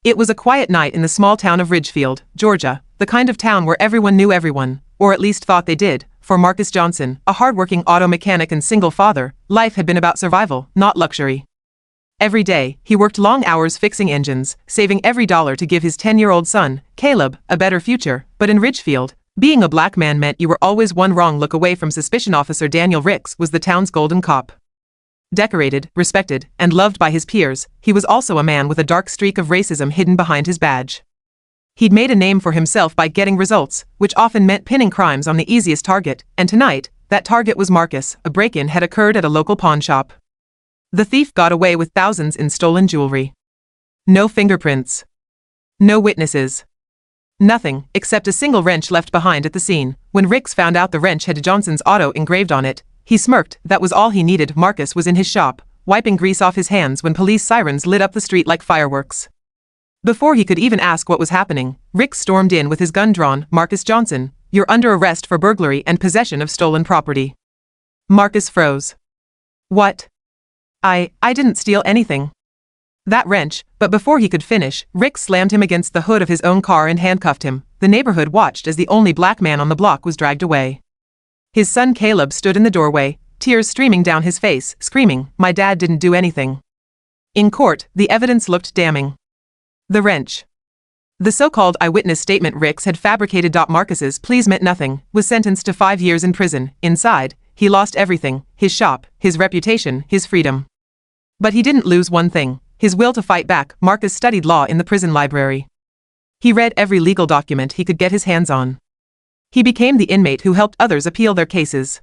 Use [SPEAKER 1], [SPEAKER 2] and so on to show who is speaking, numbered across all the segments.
[SPEAKER 1] It was a quiet night in the small town of Ridgefield, Georgia, the kind of town where everyone knew everyone, or at least thought they did. For Marcus Johnson, a hardworking auto mechanic and single father, life had been about survival, not luxury. Every day, he worked long hours fixing engines, saving every dollar to give his 10-year-old son, Caleb, a better future. But in Ridgefield, being a black man meant you were always one wrong look away from suspicion. Officer Daniel Ricks was the town's golden cop. Decorated, respected, and loved by his peers, he was also a man with a dark streak of racism hidden behind his badge. He'd made a name for himself by getting results, which often meant pinning crimes on the easiest target, and tonight, that target was Marcus. A break-in had occurred at a local pawn shop. The thief got away with thousands in stolen jewelry. No fingerprints. No witnesses. Nothing, except a single wrench left behind at the scene. When Ricks found out the wrench had Johnson's auto engraved on it, he smirked. That was all he needed. Marcus was in his shop, wiping grease off his hands when police sirens lit up the street like fireworks. Before he could even ask what was happening, Ricks stormed in with his gun drawn. "Marcus Johnson, you're under arrest for burglary and possession of stolen property." Marcus froze. "What? I didn't steal anything." "That wrench," but before he could finish, Ricks slammed him against the hood of his own car and handcuffed him. The neighborhood watched as the only black man on the block was dragged away. His son Caleb stood in the doorway, tears streaming down his face, screaming, "My dad didn't do anything." In court, the evidence looked damning. The wrench. The so-called eyewitness statement Ricks had fabricated. Marcus's pleas meant nothing, was sentenced to 5 years in prison. Inside, he lost everything: his shop, his reputation, his freedom. But he didn't lose one thing: his will to fight back. Marcus studied law in the prison library. He read every legal document he could get his hands on. He became the inmate who helped others appeal their cases.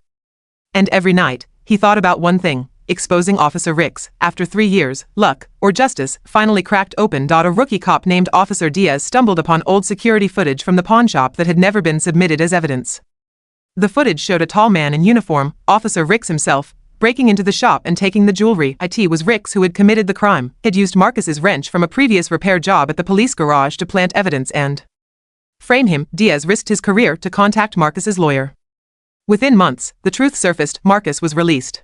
[SPEAKER 1] And every night, he thought about one thing: exposing Officer Ricks. After 3 years, luck, or justice, finally cracked open. A rookie cop named Officer Diaz stumbled upon old security footage from the pawn shop that had never been submitted as evidence. The footage showed a tall man in uniform, Officer Ricks himself, breaking into the shop and taking the jewelry. It was Ricks who had committed the crime. He'd used Marcus's wrench from a previous repair job at the police garage to plant evidence and frame him. Diaz risked his career to contact Marcus's lawyer. Within months, the truth surfaced. Marcus was released.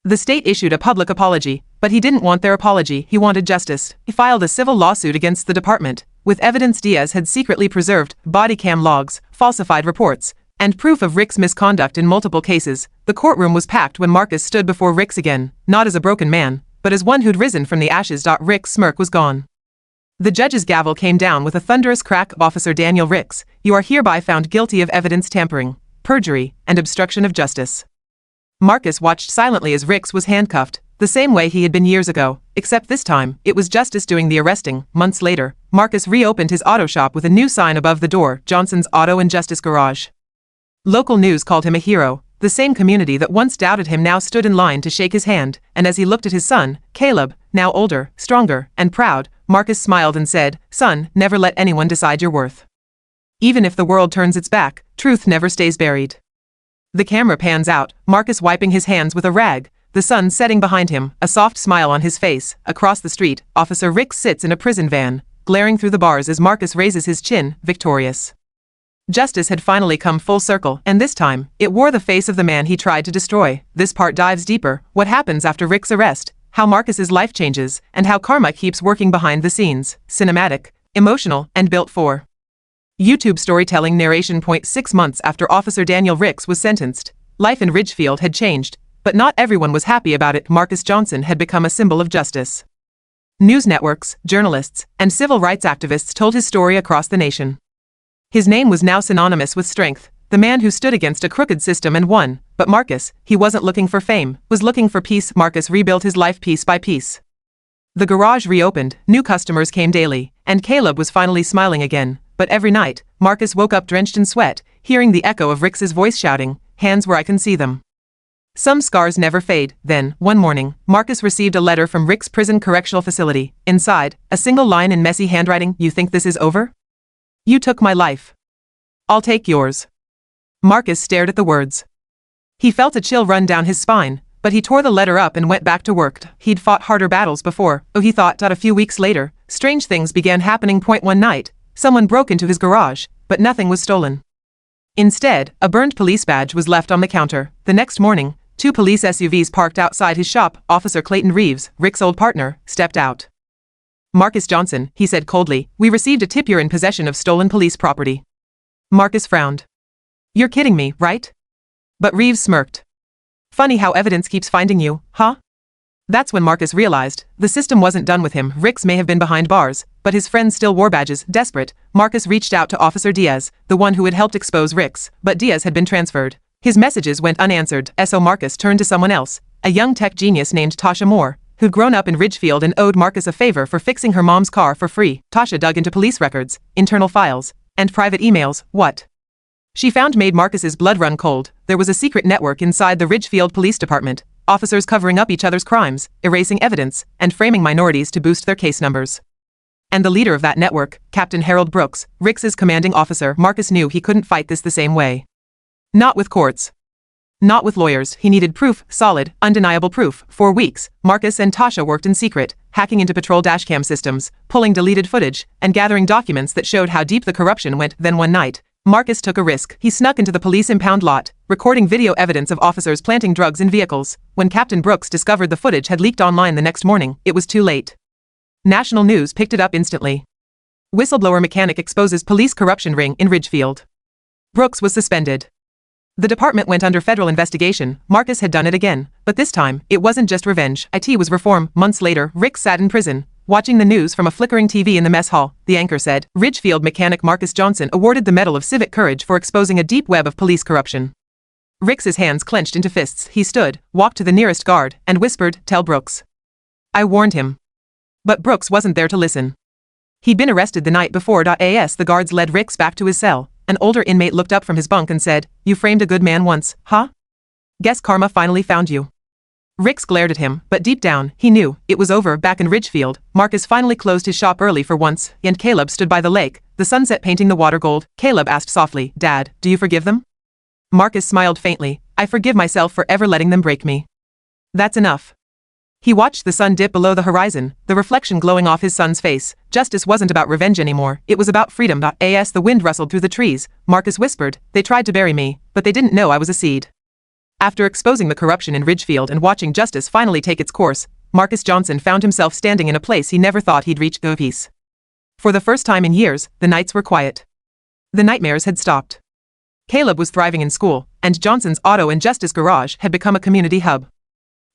[SPEAKER 1] The state issued a public apology, but he didn't want their apology. He wanted justice. He filed a civil lawsuit against the department, with evidence Diaz had secretly preserved: body cam logs, falsified reports, and proof of Ricks' misconduct in multiple cases. The courtroom was packed when Marcus stood before Ricks again, not as a broken man, but as one who'd risen from the ashes. Ricks' smirk was gone. The judge's gavel came down with a thunderous crack. "Officer Daniel Ricks, you are hereby found guilty of evidence tampering, perjury, and obstruction of justice." Marcus watched silently as Ricks was handcuffed, the same way he had been years ago, except this time, it was justice doing the arresting. Months later, Marcus reopened his auto shop with a new sign above the door: Johnson's Auto and Justice Garage. Local news called him a hero. The same community that once doubted him now stood in line to shake his hand, and as he looked at his son, Caleb, now older, stronger, and proud, Marcus smiled and said, "Son, never let anyone decide your worth. Even if the world turns its back, truth never stays buried." The camera pans out, Marcus wiping his hands with a rag, the sun setting behind him, a soft smile on his face. Across the street, Officer Ricks sits in a prison van, glaring through the bars as Marcus raises his chin, victorious. Justice had finally come full circle, and this time, it wore the face of the man he tried to destroy. This part dives deeper: what happens after Ricks' arrest, how Marcus's life changes, and how karma keeps working behind the scenes. Cinematic, emotional, and built for YouTube storytelling narration. 6 months after Officer Daniel Ricks was sentenced, life in Ridgefield had changed, but not everyone was happy about it. Marcus Johnson had become a symbol of justice. News networks, journalists, and civil rights activists told his story across the nation. His name was now synonymous with strength, the man who stood against a crooked system and won. But Marcus, he wasn't looking for fame, was looking for peace. Marcus rebuilt his life piece by piece. The garage reopened, new customers came daily, and Caleb was finally smiling again. But every night, Marcus woke up drenched in sweat, hearing the echo of Ricks's voice shouting, "Hands where I can see them." Some scars never fade. Then, one morning, Marcus received a letter from Ricks Prison Correctional Facility. Inside, a single line in messy handwriting: "You think this is over? You took my life. I'll take yours." Marcus stared at the words. He felt a chill run down his spine, but he tore the letter up and went back to work. He'd fought harder battles before. He thought. A few weeks later, strange things began happening. One night, someone broke into his garage, but nothing was stolen. Instead, a burned police badge was left on the counter. The next morning, 2 police SUVs parked outside his shop. Officer Clayton Reeves, Rick's old partner, stepped out. Marcus Johnson, he said coldly, we received a tip you're in possession of stolen police property. Marcus frowned. You're kidding me, right? But Reeves smirked. Funny how evidence keeps finding you, huh? That's when Marcus realized the system wasn't done with him. Ricks may have been behind bars, but his friends still wore badges. Desperate, Marcus reached out to Officer Diaz, the one who had helped expose Ricks, but Diaz had been transferred. His messages went unanswered, so Marcus turned to someone else, a young tech genius named Tasha Moore, who'd grown up in Ridgefield and owed Marcus a favor for fixing her mom's car for free. Tasha dug into police records, internal files, and private emails. What she found made Marcus's blood run cold. There was a secret network inside the Ridgefield Police Department, officers covering up each other's crimes, erasing evidence, and framing minorities to boost their case numbers. And the leader of that network, Captain Harold Brooks, Ricks's commanding officer. Marcus knew he couldn't fight this the same way. Not with courts. Not with lawyers. He needed proof, solid, undeniable proof. For weeks, Marcus and Tasha worked in secret, hacking into patrol dashcam systems, pulling deleted footage, and gathering documents that showed how deep the corruption went. Then one night, Marcus took a risk. He snuck into the police impound lot, recording video evidence of officers planting drugs in vehicles. When Captain Brooks discovered the footage had leaked online the next morning, it was too late. National news picked it up instantly. Whistleblower mechanic exposes police corruption ring in Ridgefield. Brooks was suspended. The department went under federal investigation. Marcus had done it again, but this time, it wasn't just revenge. It was reform. Months later, Rick sat in prison, watching the news from a flickering TV in the mess hall. The anchor said, Ridgefield mechanic Marcus Johnson awarded the Medal of Civic Courage for exposing a deep web of police corruption. Rick's hands clenched into fists. He stood, walked to the nearest guard, and whispered, tell Brooks. I warned him. But Brooks wasn't there to listen. He'd been arrested the night before. The guards led Ricks back to his cell. An older inmate looked up from his bunk and said, you framed a good man once, huh? Guess karma finally found you. Ricks glared at him, but deep down, he knew, it was over. Back in Ridgefield, Marcus finally closed his shop early for once, and Caleb stood by the lake, the sunset painting the water gold. Caleb asked softly, Dad, do you forgive them? Marcus smiled faintly, I forgive myself for ever letting them break me. That's enough. He watched the sun dip below the horizon, the reflection glowing off his son's face. Justice wasn't about revenge anymore, it was about freedom. The wind rustled through the trees. Marcus whispered, they tried to bury me, but they didn't know I was a seed. After exposing the corruption in Ridgefield and watching justice finally take its course, Marcus Johnson found himself standing in a place he never thought he'd reach. Peace. For the first time in years, the nights were quiet. The nightmares had stopped. Caleb was thriving in school, and Johnson's Auto and Justice Garage had become a community hub.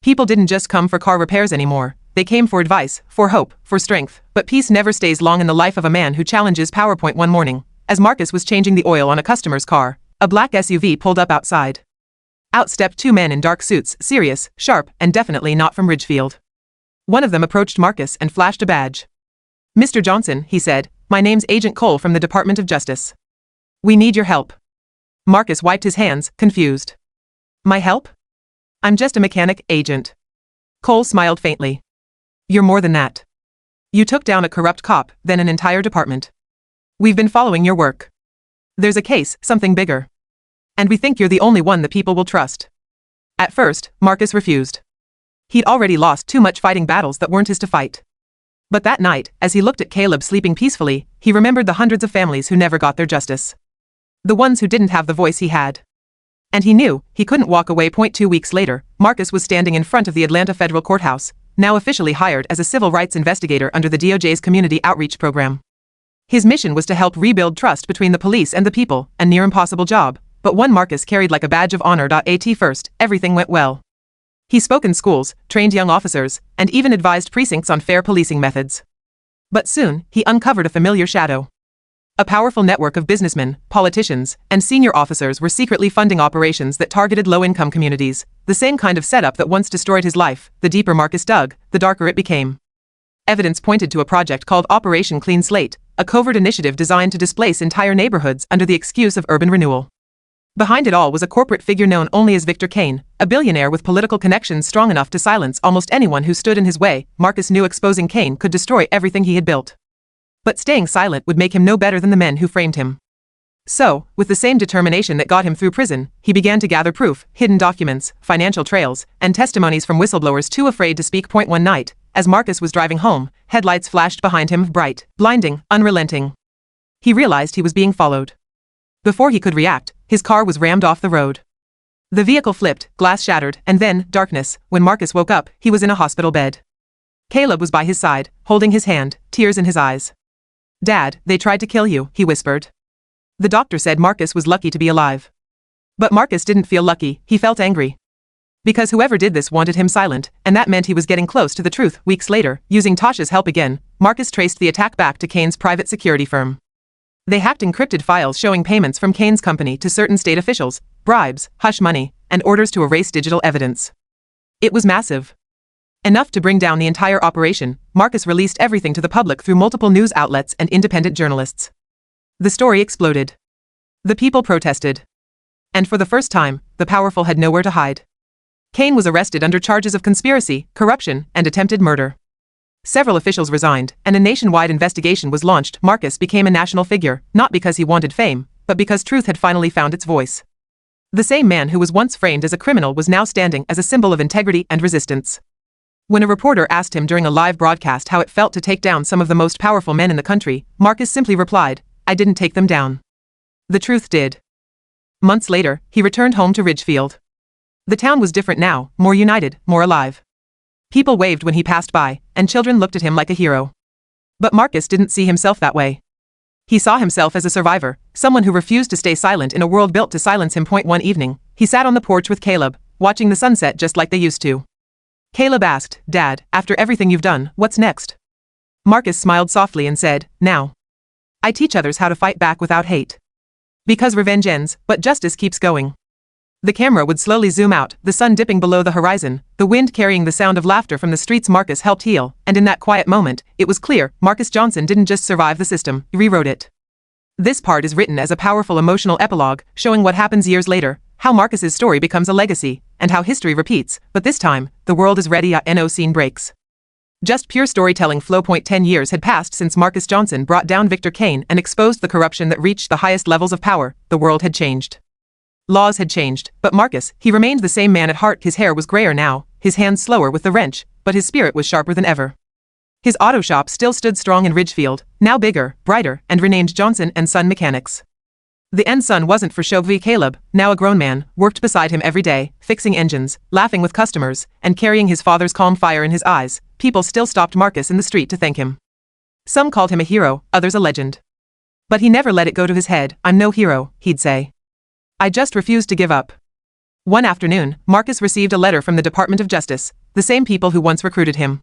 [SPEAKER 1] People didn't just come for car repairs anymore, they came for advice, for hope, for strength. But peace never stays long in the life of a man who challenges PowerPoint. One morning, as Marcus was changing the oil on a customer's car, a black SUV pulled up outside. Out stepped two men in dark suits, serious, sharp, and definitely not from Ridgefield. One of them approached Marcus and flashed a badge. Mr. Johnson, he said, my name's Agent Cole from the Department of Justice. We need your help. Marcus wiped his hands, confused. My help? I'm just a mechanic, Agent. Cole smiled faintly. You're more than that. You took down a corrupt cop, then an entire department. We've been following your work. There's a case, something bigger. And we think you're the only one the people will trust. At first, Marcus refused. He'd already lost too much fighting battles that weren't his to fight. But that night, as he looked at Caleb sleeping peacefully, he remembered the hundreds of families who never got their justice. The ones who didn't have the voice he had. And he knew he couldn't walk away. 2 weeks later, Marcus was standing in front of the Atlanta Federal Courthouse, now officially hired as a civil rights investigator under the DOJ's Community Outreach Program. His mission was to help rebuild trust between the police and the people, a near impossible job, but one Marcus carried like a badge of honor. At first, everything went well. He spoke in schools, trained young officers, and even advised precincts on fair policing methods. But soon, he uncovered a familiar shadow. A powerful network of businessmen, politicians, and senior officers were secretly funding operations that targeted low-income communities, the same kind of setup that once destroyed his life. The deeper Marcus dug, the darker it became. Evidence pointed to a project called Operation Clean Slate, a covert initiative designed to displace entire neighborhoods under the excuse of urban renewal. Behind it all was a corporate figure known only as Victor Kane, a billionaire with political connections strong enough to silence almost anyone who stood in his way. Marcus knew exposing Kane could destroy everything he had built. But staying silent would make him no better than the men who framed him. So, with the same determination that got him through prison, he began to gather proof, hidden documents, financial trails, and testimonies from whistleblowers too afraid to speak. One night, as Marcus was driving home, headlights flashed behind him, bright, blinding, unrelenting. He realized he was being followed. Before he could react, his car was rammed off the road. The vehicle flipped, glass shattered, and then, darkness. When Marcus woke up, he was in a hospital bed. Caleb was by his side, holding his hand, tears in his eyes. "Dad, they tried to kill you," he whispered. The doctor said Marcus was lucky to be alive. But Marcus didn't feel lucky, he felt angry. Because whoever did this wanted him silent, and that meant he was getting close to the truth. Weeks later, using Tasha's help again, Marcus traced the attack back to Kane's private security firm. They hacked encrypted files showing payments from Kane's company to certain state officials, bribes, hush money, and orders to erase digital evidence. It was massive. Enough to bring down the entire operation. Marcus released everything to the public through multiple news outlets and independent journalists. The story exploded. The people protested. And for the first time, the powerful had nowhere to hide. Kane was arrested under charges of conspiracy, corruption, and attempted murder. Several officials resigned, and a nationwide investigation was launched. Marcus became a national figure, not because he wanted fame, but because truth had finally found its voice. The same man who was once framed as a criminal was now standing as a symbol of integrity and resistance. When a reporter asked him during a live broadcast how it felt to take down some of the most powerful men in the country, Marcus simply replied, "I didn't take them down. The truth did." Months later, he returned home to Ridgefield. The town was different now, more united, more alive. People waved when he passed by, and children looked at him like a hero. But Marcus didn't see himself that way. He saw himself as a survivor, someone who refused to stay silent in a world built to silence him. One evening, he sat on the porch with Caleb, watching the sunset just like they used to. Caleb asked, "Dad, after everything you've done, what's next?" Marcus smiled softly and said, "Now I teach others how to fight back without hate. Because revenge ends, but justice keeps going." The camera would slowly zoom out, the sun dipping below the horizon, the wind carrying the sound of laughter from the streets. Marcus helped heal, and in that quiet moment, it was clear, Marcus Johnson didn't just survive the system, he rewrote it. This part is written as a powerful emotional epilogue, showing what happens years later, how Marcus's story becomes a legacy, and how history repeats, but this time, the world is ready. No scene breaks. Just pure storytelling flow. 10 years had passed since Marcus Johnson brought down Victor Kane and exposed the corruption that reached the highest levels of power. The world had changed. Laws had changed, but Marcus, he remained the same man at heart. His hair was grayer now, his hands slower with the wrench, but his spirit was sharper than ever. His auto shop still stood strong in Ridgefield, now bigger, brighter, and renamed Johnson & Son Mechanics. The end son wasn't for show. Caleb, now a grown man, worked beside him every day, fixing engines, laughing with customers, and carrying his father's calm fire in his eyes. People still stopped Marcus in the street to thank him. Some called him a hero, others a legend. But he never let it go to his head. "I'm no hero," he'd say. "I just refused to give up." One afternoon, Marcus received a letter from the Department of Justice, the same people who once recruited him.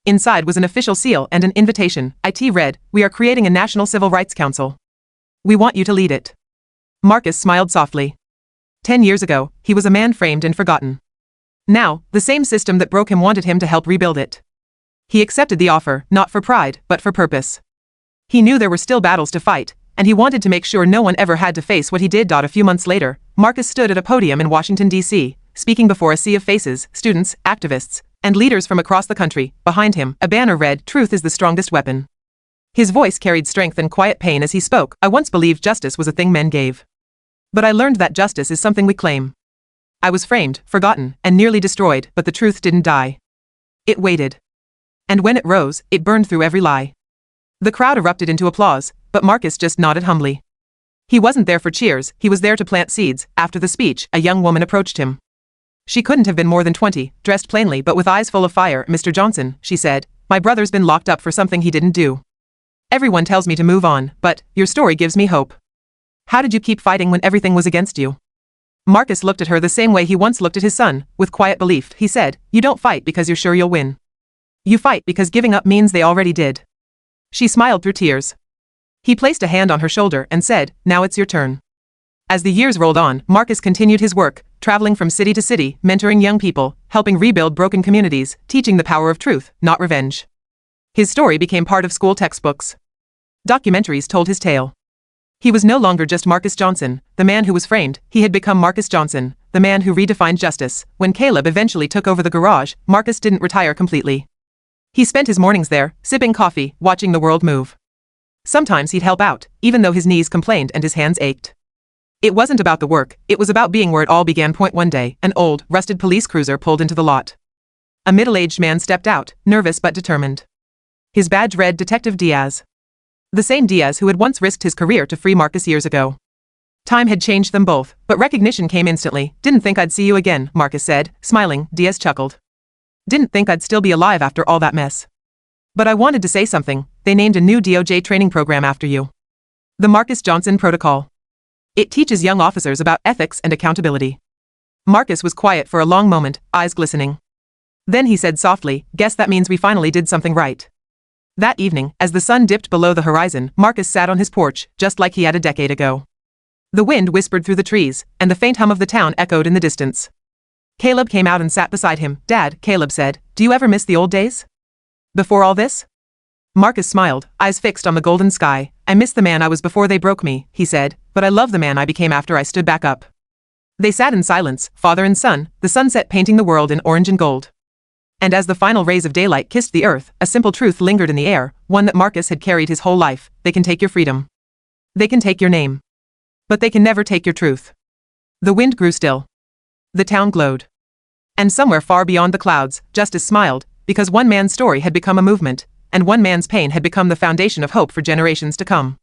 [SPEAKER 1] Inside was an official seal and an invitation. It read, "We are creating a National Civil Rights Council. We want you to lead it." Marcus smiled softly. 10 years ago, he was a man framed and forgotten. Now, the same system that broke him wanted him to help rebuild it. He accepted the offer, not for pride, but for purpose. He knew there were still battles to fight, and he wanted to make sure no one ever had to face what he did. A few months later, Marcus stood at a podium in Washington, D.C., speaking before a sea of faces, students, activists, and leaders from across the country. Behind him, a banner read, "Truth is the strongest weapon." His voice carried strength and quiet pain as he spoke. "I once believed justice was a thing men gave. But I learned that justice is something we claim. I was framed, forgotten, and nearly destroyed, but the truth didn't die. It waited. And when it rose, it burned through every lie." The crowd erupted into applause, but Marcus just nodded humbly. He wasn't there for cheers, he was there to plant seeds. After the speech, a young woman approached him. She couldn't have been more than 20, dressed plainly but with eyes full of fire. "Mr. Johnson," she said, "my brother's been locked up for something he didn't do. Everyone tells me to move on, but your story gives me hope. How did you keep fighting when everything was against you?" Marcus looked at her the same way he once looked at his son, with quiet belief. He said, "You don't fight because you're sure you'll win. You fight because giving up means they already did." She smiled through tears. He placed a hand on her shoulder and said, "Now it's your turn." As the years rolled on, Marcus continued his work, traveling from city to city, mentoring young people, helping rebuild broken communities, teaching the power of truth, not revenge. His story became part of school textbooks. Documentaries told his tale. He was no longer just Marcus Johnson, the man who was framed. He had become Marcus Johnson, the man who redefined justice. When Caleb eventually took over the garage, Marcus didn't retire completely. He spent his mornings there, sipping coffee, watching the world move. Sometimes he'd help out, even though his knees complained and his hands ached. It wasn't about the work, it was about being where it all began. One day, an old, rusted police cruiser pulled into the lot. A middle-aged man stepped out, nervous but determined. His badge read Detective Diaz. The same Diaz who had once risked his career to free Marcus years ago. Time had changed them both, but recognition came instantly. "Didn't think I'd see you again," Marcus said, smiling. Diaz chuckled. Didn't think I'd still be alive after all that mess. But I wanted to say something. They named a new DOJ training program after you. The Marcus Johnson Protocol. It teaches young officers about ethics and accountability. Marcus was quiet for a long moment, eyes glistening. Then he said softly, "Guess that means we finally did something right." That evening, as the sun dipped below the horizon, Marcus sat on his porch, just like he had a decade ago. The wind whispered through the trees, and the faint hum of the town echoed in the distance. Caleb came out and sat beside him. "Dad," Caleb said, "do you ever miss the old days? Before all this?" Marcus smiled, eyes fixed on the golden sky. "I miss the man I was before they broke me," he said, "but I love the man I became after I stood back up." They sat in silence, father and son, the sunset painting the world in orange and gold. And as the final rays of daylight kissed the earth, a simple truth lingered in the air, one that Marcus had carried his whole life: they can take your freedom. They can take your name. But they can never take your truth. The wind grew still. The town glowed. And somewhere far beyond the clouds, Justice smiled, because one man's story had become a movement, and one man's pain had become the foundation of hope for generations to come.